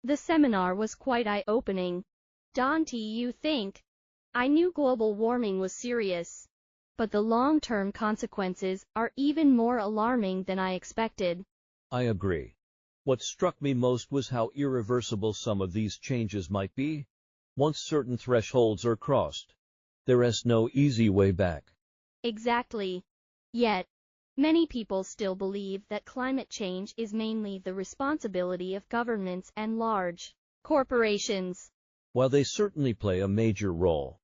The seminar was quite eye-opening. Don't you think? I knew global warming was serious, but the long-term consequences are even more alarming than I expected. I agree. What struck me most was how irreversible some of these changes might be. Once certain thresholds are crossed, there is no easy way back. Exactly. Yet, many people still believe that climate change is mainly the responsibility of governments and large corporations. While they certainly play a major role,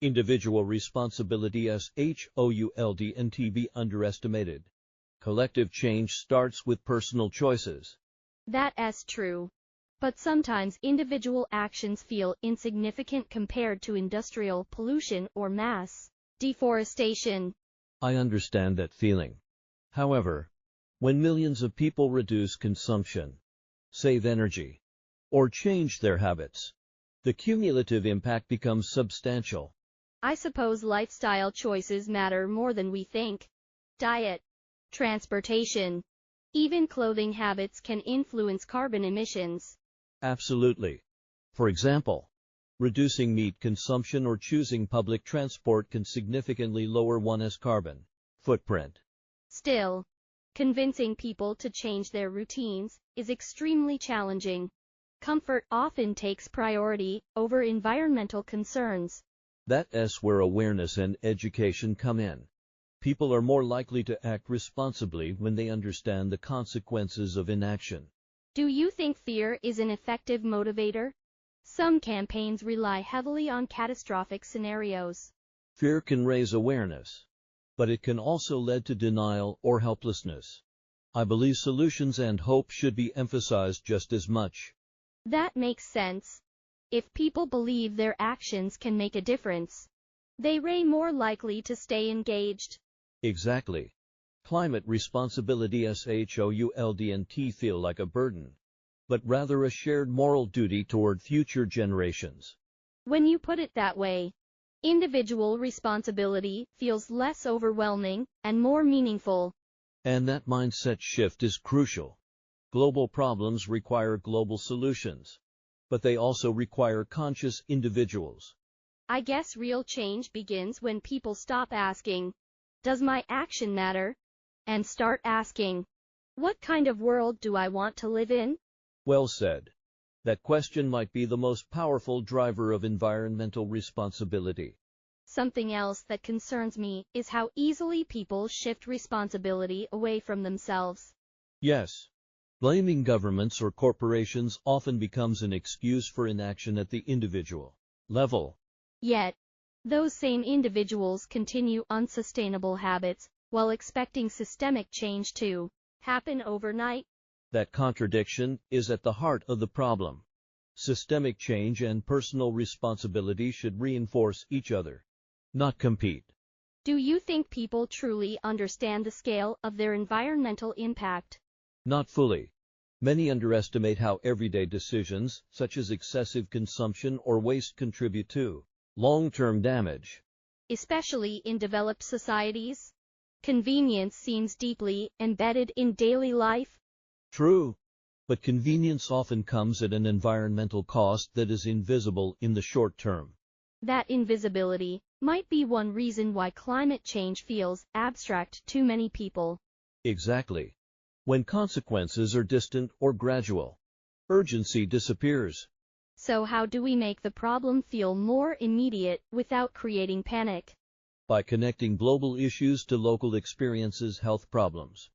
individual responsibility shouldn't be underestimated. Collective change starts with personal choices. That is true. But sometimes individual actions feel insignificant compared to industrial pollution or mass deforestation. I understand that feeling. However, when millions of people reduce consumption, save energy, or change their habits, the cumulative impact becomes substantial. I suppose lifestyle choices matter more than we think. Diet, transportation, even clothing habits can influence carbon emissions. Absolutely. For example, reducing meat consumption or choosing public transport can significantly lower one's carbon footprint. Still, convincing people to change their routines is extremely challenging. Comfort often takes priority over environmental concerns. That's where awareness and education come in. People are more likely to act responsibly when they understand the consequences of inaction. Do you think fear is an effective motivator? Some campaigns rely heavily on catastrophic scenarios. Fear can raise awareness, but it can also lead to denial or helplessness. I believe solutions and hope should be emphasized just as much. That makes sense. If people believe their actions can make a difference, they are more likely to stay engaged. Exactly. Climate responsibility shouldn't feel like a burden, but rather a shared moral duty toward future generations. When you put it that way, individual responsibility feels less overwhelming and more meaningful. And that mindset shift is crucial. Global problems require global solutions, but they also require conscious individuals. I guess real change begins when people stop asking, "Does my action matter?" and start asking, "What kind of world do I want to live in?" Well said. That question might be the most powerful driver of environmental responsibility. Something else that concerns me is how easily people shift responsibility away from themselves. Yes. Blaming governments or corporations often becomes an excuse for inaction at the individual level. Yet, those same individuals continue unsustainable habits while expecting systemic change to happen overnight. That contradiction is at the heart of the problem. Systemic change and personal responsibility should reinforce each other, not compete. Do you think people truly understand the scale of their environmental impact? Not fully. Many underestimate how everyday decisions, such as excessive consumption or waste, contribute to long-term damage. Especially in developed societies, convenience seems deeply embedded in daily life. True, but convenience often comes at an environmental cost that is invisible in the short term. That invisibility might be one reason why climate change feels abstract to many people. Exactly. When consequences are distant or gradual, urgency disappears. So how do we make the problem feel more immediate without creating panic? By connecting global issues to local experiences, health problems,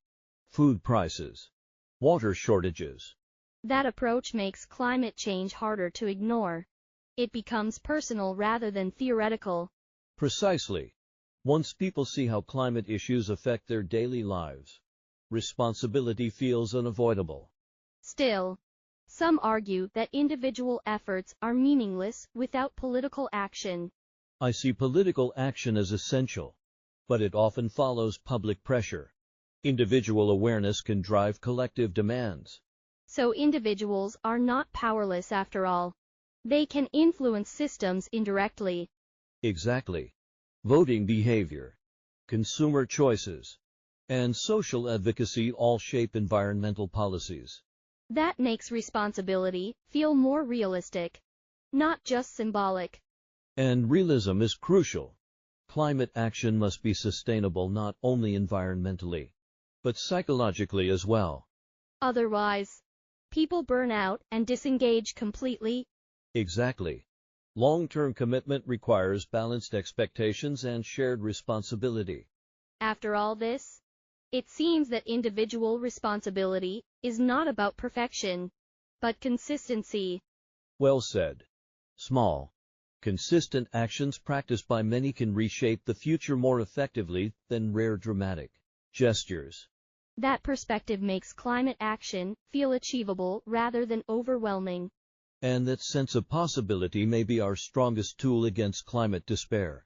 food prices, water shortages. That approach makes climate change harder to ignore. It becomes personal rather than theoretical. Precisely. Once people see how climate issues affect their daily lives, responsibility feels unavoidable. Still, some argue that individual efforts are meaningless without political action. I see political action as essential, but it often follows public pressure. Individual awareness can drive collective demands. So individuals are not powerless after all. They can influence systems indirectly. Exactly. Voting behavior, consumer choices, and social advocacy all shape environmental policies. That makes responsibility feel more realistic, not just symbolic. And realism is crucial. Climate action must be sustainable not only environmentally, but psychologically as well. Otherwise, people burn out and disengage completely. Exactly. Long-term commitment requires balanced expectations and shared responsibility. After all this, it seems that individual responsibility is not about perfection, but consistency. Well said. Small, consistent actions practiced by many can reshape the future more effectively than rare dramatic gestures. That perspective makes climate action feel achievable rather than overwhelming. And that sense of possibility may be our strongest tool against climate despair.